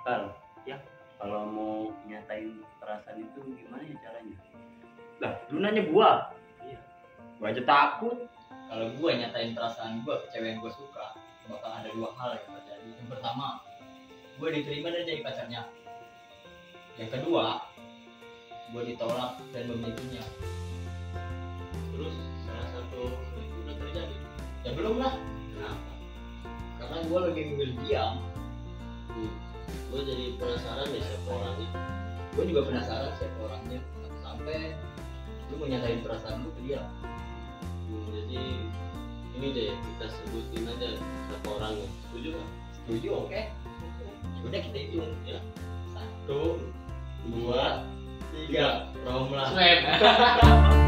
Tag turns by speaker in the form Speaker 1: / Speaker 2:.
Speaker 1: Kal, ya kalau mau nyatain perasaan itu gimana ya caranya? Lah, lu nanya gua. Iya. Gua aja takut.
Speaker 2: Kalau gue nyatain perasaan gue ke cewek yang gue suka, bakal ada dua hal yang terjadi. Yang pertama, gue diterima dan jadi pacarnya. Yang kedua, gue ditolak dan memilikinya.
Speaker 3: Terus salah satu itu udah terjadi.
Speaker 2: Ya belum lah,
Speaker 3: Kenapa?
Speaker 2: karena gue lagi memilih diam.
Speaker 3: Gue jadi penasaran deh siapa orangnya.
Speaker 2: Gue juga penasaran siapa orangnya. Sampai lu mau nyatain perasaan lu ke dia.
Speaker 3: Jadi ini deh kita sebutin aja siapa orangnya. Setuju nggak?
Speaker 2: Setuju, oke? Ya udah kita hitung ya. 1, 2, 3, Romla.
Speaker 3: Swab.